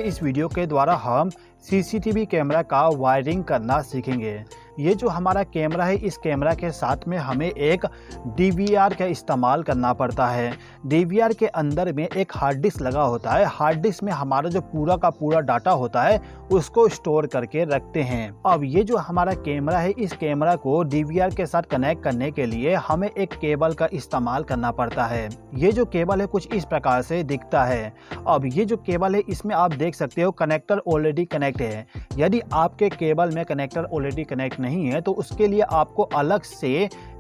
के इस वीडियो के द्वारा हम सीसीटीवी कैमरा का वायरिंग करना सीखेंगे। ये जो हमारा कैमरा है, इस कैमरा के साथ में हमें एक डीवीआर का इस्तेमाल करना पड़ता है। डीवीआर के अंदर में एक हार्ड डिस्क लगा होता है। हार्ड डिस्क में हमारा जो पूरा का पूरा डाटा होता है उसको स्टोर करके रखते हैं। अब ये जो हमारा कैमरा है, इस कैमरा को डीवीआर के साथ कनेक्ट करने के लिए हमें एक केबल का इस्तेमाल करना पड़ता है। ये जो केबल है कुछ इस प्रकार से दिखता है। अब ये जो केबल है, इसमें आप देख सकते हो कनेक्टर ऑलरेडी कनेक्ट है। यदि आपके केबल में कनेक्टर ऑलरेडी कनेक्ट नहीं है तो उसके लिए आपको अलग से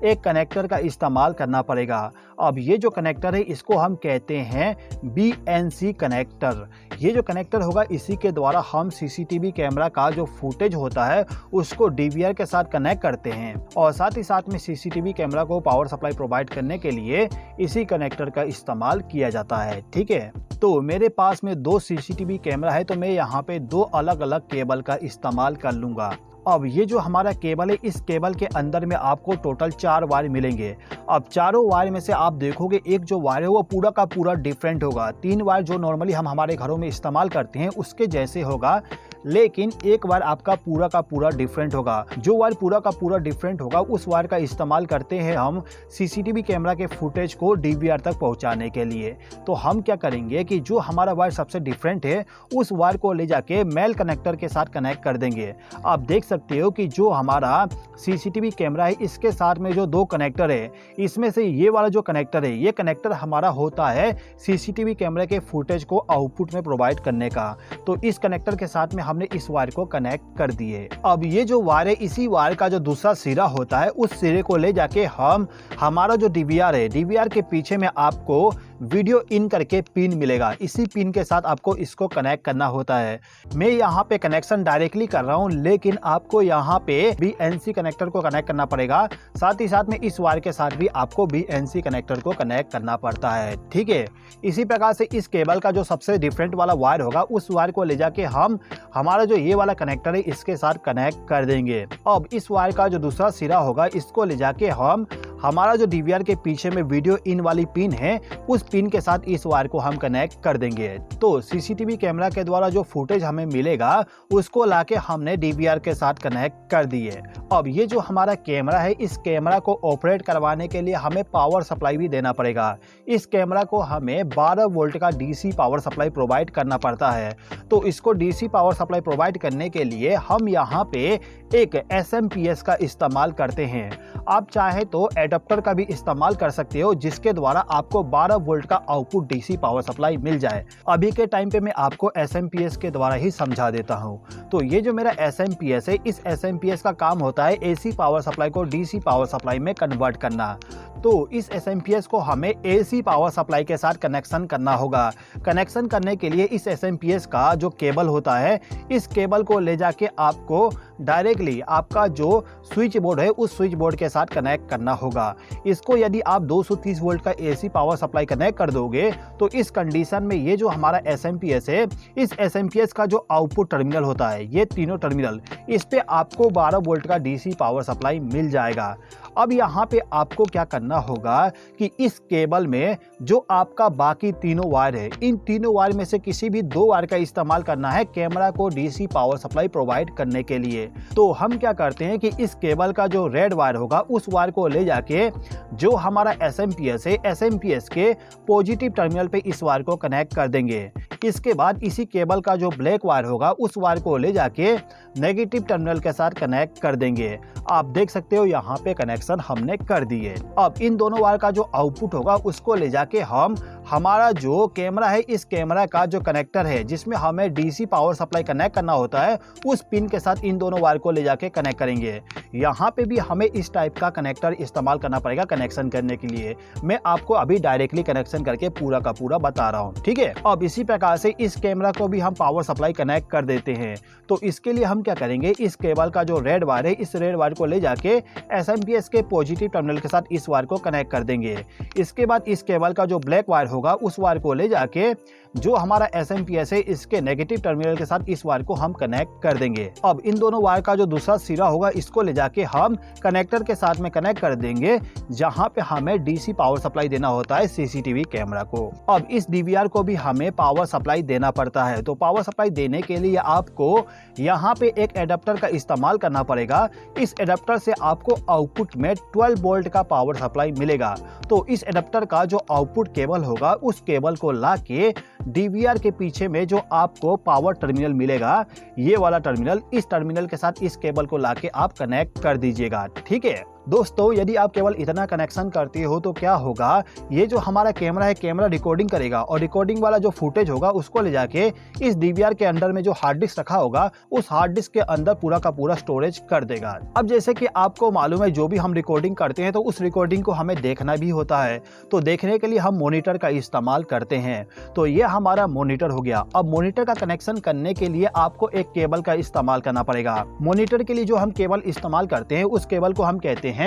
एक कनेक्टर का इस्तेमाल करना पड़ेगा। अब ये जो कनेक्टर है इसको हम कहते हैं BNC कनेक्टर। ये जो कनेक्टर होगा इसी के द्वारा हम सीसीटीवी कैमरा का जो फुटेज होता है उसको डीवीआर के साथ कनेक्ट करते हैं और साथ ही साथ में सीसीटीवी कैमरा को पावर सप्लाई प्रोवाइड करने के लिए इसी कनेक्टर का इस्तेमाल किया जाता है। ठीक है, तो मेरे पास में 2 सीसीटीवी कैमरा है तो मैं यहाँ पे 2 अलग अलग केबल का इस्तेमाल कर लूँगा। अब ये जो हमारा केबल है, इस केबल के अंदर में आपको टोटल 4 वायर मिलेंगे। अब चारों वायर में से आप देखोगे एक जो वायर है वो पूरा का पूरा डिफरेंट होगा। 3 वायर जो नॉर्मली हम हमारे घरों में इस्तेमाल करते हैं उसके जैसे होगा, लेकिन एक वायर आपका पूरा का पूरा डिफरेंट होगा। जो वायर पूरा का पूरा डिफरेंट होगा उस वायर का इस्तेमाल करते हैं हम सीसीटीवी कैमरा के फुटेज को डीवीआर तक पहुंचाने के लिए। तो हम क्या करेंगे कि जो हमारा वायर सबसे डिफरेंट है उस वायर को ले जाके मेल कनेक्टर के साथ कनेक्ट कर देंगे। आप देख सकते हो कि जो हमारा सीसीटीवी कैमरा है इसके साथ में जो 2 कनेक्टर है, इसमें से ये वाला जो कनेक्टर है, ये कनेक्टर हमारा होता है सीसीटीवी कैमरे के फुटेज को आउटपुट में प्रोवाइड करने का। तो इस कनेक्टर के साथ में हमने इस वायर को कनेक्ट कर दिए। अब ये जो वायर है, इसी वायर का जो दूसरा सिरा होता है उस सिरे को ले जाके हम हमारा जो डीवीआर है, डीवीआर के पीछे में आपको वीडियो इन करके पिन मिलेगा। इसी पिन के साथ आपको इसको कनेक्ट करना होता है। मैं यहाँ पे कनेक्शन डायरेक्टली कर रहा हूँ, लेकिन आपको यहाँ पे BNC कनेक्टर को कनेक्ट करना पड़ेगा। साथ ही साथ में इस वायर के साथ भी आपको BNC कनेक्टर को कनेक्ट करना पड़ता है। ठीक है, इसी प्रकार से इस केबल का जो सबसे डिफरेंट वाला वायर होगा उस वायर को ले जाके हम हमारा जो ये वाला कनेक्टर है इसके साथ कनेक्ट कर देंगे। अब इस वायर का जो दूसरा सिरा होगा इसको ले जाके हम हमारा जो डीवीआर के पीछे में वीडियो इन वाली पिन है उस पिन के साथ इस वायर को हम कनेक्ट कर देंगे। तो सीसीटीवी कैमरा के द्वारा जो फुटेज हमें मिलेगा उसको लाके हमने डीवीआर के साथ कनेक्ट कर दिए। अब ये जो हमारा कैमरा है, इस कैमरा को ऑपरेट करवाने के लिए हमें पावर सप्लाई भी देना पड़ेगा। इस कैमरा को हमें 12 वोल्ट का डीसी पावर सप्लाई प्रोवाइड करना पड़ता है। तो इसको डीसी पावर सप्लाई प्रोवाइड करने के लिए हम यहाँ पे एक SMPS का इस्तेमाल करते हैं। आप चाहे तो एडाप्टर का भी इस्तेमाल कर सकते हो जिसके द्वारा आपको 12 वोल्ट का आउटपुट डीसी पावर सप्लाई मिल जाए। अभी के टाइम पे मैं आपको SMPS के द्वारा ही समझा देता हूँ। तो ये जो मेरा SMPS है, इस SMPS का काम होता है AC पावर सप्लाई को DC पावर सप्लाई में कन्वर्ट करना। तो इस SMPS को हमें AC पावर सप्लाई के साथ कनेक्शन करना होगा। कनेक्शन करने के लिए इस SMPS का जो केबल होता है, इस केबल को ले जाके आपको डायरेक्टली आपका जो स्विच बोर्ड है उस स्विच बोर्ड के साथ कनेक्ट करना होगा। इसको यदि आप 230 वोल्ट का AC पावर सप्लाई कनेक्ट कर दोगे तो इस कंडीशन में ये जो हमारा SMPS है, इस SMPS का जो आउटपुट टर्मिनल होता है, ये तीनों टर्मिनल, इस पे आपको 12 वोल्ट का DC पावर सप्लाई मिल जाएगा। अब यहाँ पे आपको क्या करना होगा कि इस केबल में जो आपका बाकी तीनों वायर है, इन तीनों वायर में से किसी भी 2 वायर का इस्तेमाल करना है कैमरा को डीसी पावर सप्लाई प्रोवाइड करने के लिए। तो हम क्या करते हैं कि इस केबल का जो रेड वायर होगा उस वायर को ले जाके जो हमारा SMPS है, SMPS के पॉजिटिव टर्मिनल पे इस वायर को कनेक्ट कर देंगे। इसके बाद इसी केबल का जो ब्लैक वायर होगा उस वायर को ले जाके नेगेटिव टर्मिनल के साथ कनेक्ट कर देंगे। आप देख सकते हो यहाँ पे कनेक्शन हमने कर दिए। अब इन दोनों वायर का जो आउटपुट होगा उसको ले जाके हम हमारा जो कैमरा है, इस कैमरा का जो कनेक्टर है जिसमें हमें डीसी पावर सप्लाई कनेक्ट करना होता है, उस पिन के साथ इन दोनों वायर को ले जाके कनेक्ट करेंगे। यहाँ पे भी हमें इस टाइप का कनेक्टर इस्तेमाल करना पड़ेगा कनेक्शन करने के लिए। मैं आपको अभी डायरेक्टली कनेक्शन करके पूरा का पूरा बता रहा हूँ। ठीक है, अब इसी प्रकार से इस कैमरा को भी हम पावर सप्लाई कनेक्ट कर देते हैं। तो इसके लिए हम क्या करेंगे, इस केबल का जो रेड वायर है, इस रेड वायर को ले जाके SMPS के पॉजिटिव टर्मिनल के साथ इस वायर को कनेक्ट कर देंगे। इसके बाद इस केबल का जो ब्लैक वायर होगा उस वायर को ले जाके जो हमारा एसएमपीएस है इसके नेगेटिव टर्मिनल के साथ इस वायर को हम कनेक्ट कर देंगे। अब इन दोनों वायर का जो दूसरा सिरा होगा इसको ले जाके हम कनेक्टर के साथ में कनेक्ट कर देंगे जहां पे हमें डीसी पावर सप्लाई देना होता है सीसीटीवी कैमरा को। अब इस डीवीआर को भी हमें पावर सप्लाई देना पड़ता है, तो पावर सप्लाई देने के लिए आपको यहाँ पे एक एडाप्टर का इस्तेमाल करना पड़ेगा। इस एडाप्टर से आपको आउटपुट में 12 वोल्ट का पावर सप्लाई मिलेगा। तो इस एडाप्टर का जो आउटपुट केबल होगा उस केबल को लाके डीवीआर के पीछे में जो आपको पावर टर्मिनल मिलेगा, ये वाला टर्मिनल, इस टर्मिनल के साथ इस केबल को लाके आप कनेक्ट कर दीजिएगा। ठीक है दोस्तों, यदि आप केवल इतना कनेक्शन करते हो तो क्या होगा, ये जो हमारा कैमरा है कैमरा रिकॉर्डिंग करेगा और रिकॉर्डिंग वाला जो फुटेज होगा उसको ले जाके इस डीवीआर के अंदर में जो हार्ड डिस्क रखा होगा उस हार्ड डिस्क के अंदर पूरा का पूरा स्टोरेज कर देगा। अब जैसे कि आपको मालूम है जो भी हम रिकॉर्डिंग करते हैं तो उस रिकॉर्डिंग को हमें देखना भी होता है, तो देखने के लिए हम मॉनिटर का इस्तेमाल करते हैं। तो ये हमारा मॉनिटर हो गया। अब मॉनिटर का कनेक्शन करने के लिए आपको एक केबल का इस्तेमाल करना पड़ेगा। मॉनिटर के लिए जो हम केबल इस्तेमाल करते हैं उस केबल को हम कहते हैं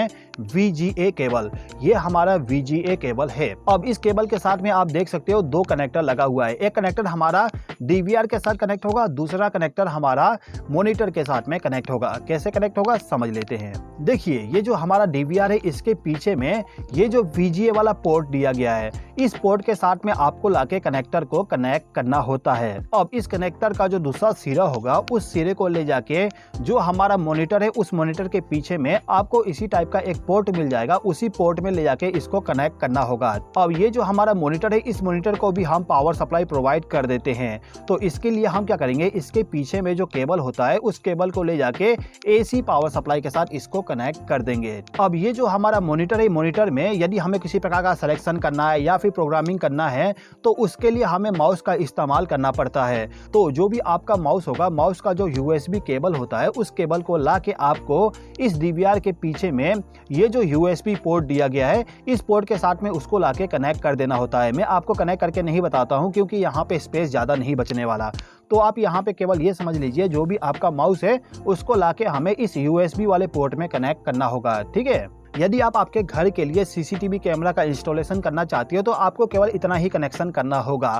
VGA केबल। ये हमारा VGA केबल है। अब इस केबल के साथ में आप देख सकते हो दो कनेक्टर लगा हुआ है। एक कनेक्टर हमारा डीवीआर के साथ कनेक्ट होगा, दूसरा कनेक्टर हमारा मॉनिटर के साथ में कनेक्ट होगा। कैसे कनेक्ट होगा समझ लेते हैं। देखिए ये जो हमारा डीवीआर है इसके पीछे में ये जो VGA वाला पोर्ट दिया गया है, इस पोर्ट के साथ में आपको लाके कनेक्टर को कनेक्ट करना होता है। अब इस कनेक्टर का जो दूसरा सिरा होगा उस सिरे को ले जाके जो हमारा मॉनिटर है उस मॉनिटर के पीछे में आपको इसी टाइप का एक पोर्ट मिल जाएगा, उसी पोर्ट में ले जाके इसको कनेक्ट करना होगा। अब ये जो हमारा मॉनिटर है इस मॉनिटर को भी हम पावर सप्लाई प्रोवाइड कर देते हैं। तो इसके लिए हम क्या करेंगे, इसके पीछे में जो केबल होता है उस केबल को ले जाके एसी पावर सप्लाई के साथ इसको कनेक्ट कर देंगे। अब ये जो हमारा मॉनिटर है, मॉनिटर में यदि हमें किसी प्रकार का सिलेक्शन करना है या फिर प्रोग्रामिंग करना है तो उसके लिए हमें माउस का इस्तेमाल करना पड़ता है। तो जो भी आपका माउस होगा, माउस का जो USB केबल होता है उस केबल को ला के आपको इस डीवीआर के पीछे में ये जो USB पोर्ट दिया गया है इस पोर्ट के साथ में उसको लाके कनेक्ट कर देना होता है। मैं आपको कनेक्ट करके नहीं बताता हूं क्योंकि यहाँ पे स्पेस ज़्यादा नहीं बचने वाला। तो आप यहाँ पे केवल ये समझ लीजिए जो भी आपका माउस है उसको लाके हमें इस USB वाले पोर्ट में कनेक्ट करना होगा। ठीक है, यदि आप आपके घर के लिए सीसीटीवी कैमरा का इंस्टॉलेशन करना चाहते हो तो आपको केवल इतना ही कनेक्शन करना होगा।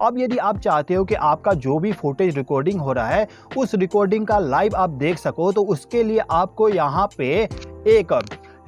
अब यदि आप चाहते हो कि आपका जो भी फुटेज रिकॉर्डिंग हो रहा है उस रिकॉर्डिंग का लाइव आप देख सको तो उसके लिए आपको यहाँ पे एक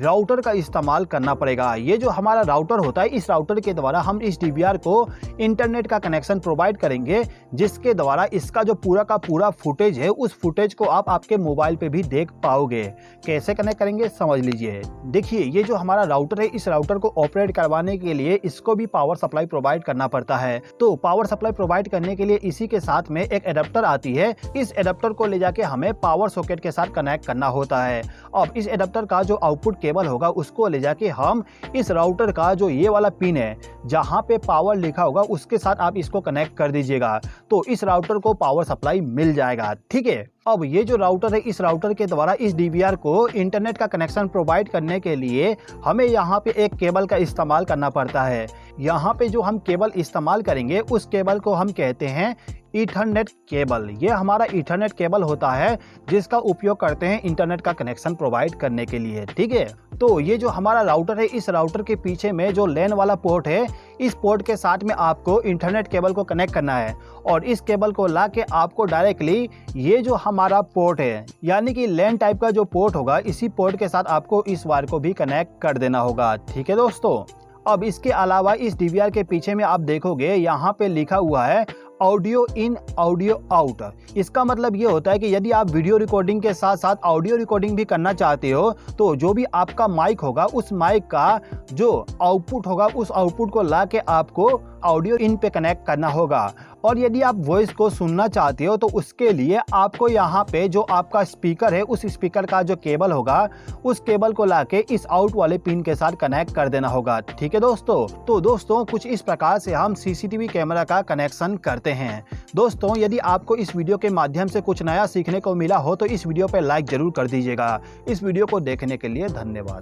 राउटर का इस्तेमाल करना पड़ेगा। ये जो हमारा राउटर होता है इस राउटर के द्वारा हम इस डीवीआर को इंटरनेट का कनेक्शन प्रोवाइड करेंगे जिसके द्वारा इसका जो पूरा का पूरा फुटेज है उस फुटेज को आप आपके मोबाइल पे भी देख पाओगे। कैसे कनेक्ट करेंगे समझ लीजिए। देखिए ये जो हमारा राउटर है इस राउटर को ऑपरेट करवाने के लिए इसको भी पावर सप्लाई प्रोवाइड करना पड़ता है। तो पावर सप्लाई प्रोवाइड करने के लिए इसी के साथ में एक एडाप्टर आती है। इस एडाप्टर को ले जाके हमें पावर सॉकेट के साथ कनेक्ट करना होता है। अब इस एडाप्टर का जो आउटपुट केबल होगा उसको ले जाके हम इस राउटर का जो ये वाला पिन है जहां पे पावर लिखा होगा उसके साथ आप इसको कनेक्ट कर दीजिएगा तो इस राउटर को पावर सप्लाई मिल जाएगा। ठीक है, अब ये जो राउटर है इस राउटर के द्वारा इस डीवीआर को इंटरनेट का कनेक्शन प्रोवाइड करने के लिए हमें यहाँ पे एक केबल का इस्तेमाल करना पड़ता है। यहाँ पे जो हम केबल इस्तेमाल करेंगे उस केबल को हम कहते हैं ईथरनेट केबल। ये हमारा ईथरनेट केबल होता है जिसका उपयोग करते हैं इंटरनेट का कनेक्शन प्रोवाइड करने के लिए। ठीक है, तो ये जो हमारा राउटर है इस राउटर के पीछे में जो लैन वाला पोर्ट है इस पोर्ट के साथ में आपको इंटरनेट केबल को कनेक्ट करना है और इस केबल को ला के आपको डायरेक्टली ये जो हमारा पोर्ट है यानी कि लैन टाइप का जो पोर्ट होगा इसी पोर्ट के साथ आपको इस वायर को भी कनेक्ट कर देना होगा। ठीक है दोस्तों, अब इसके अलावा इस डीवीआर के पीछे में आप देखोगे यहाँ पे लिखा हुआ है ऑडियो इन ऑडियो आउट। इसका मतलब ये होता है कि यदि आप वीडियो रिकॉर्डिंग के साथ साथ ऑडियो रिकॉर्डिंग भी करना चाहते हो तो जो भी आपका माइक होगा उस माइक का जो आउटपुट होगा उस आउटपुट को ला के आपको ऑडियो इन पे कनेक्ट करना होगा। और यदि आप वॉइस को सुनना चाहते हो तो उसके लिए आपको यहाँ पे जो आपका स्पीकर है उस स्पीकर का जो केबल होगा उस केबल को लाके इस आउट वाले पिन के साथ कनेक्ट कर देना होगा। ठीक है दोस्तों, तो दोस्तों कुछ इस प्रकार से हम सीसीटीवी कैमरा का कनेक्शन करते हैं। दोस्तों यदि आपको इस वीडियो के माध्यम से कुछ नया सीखने को मिला हो तो इस वीडियो पे लाइक जरूर कर दीजिएगा। इस वीडियो को देखने के लिए धन्यवाद।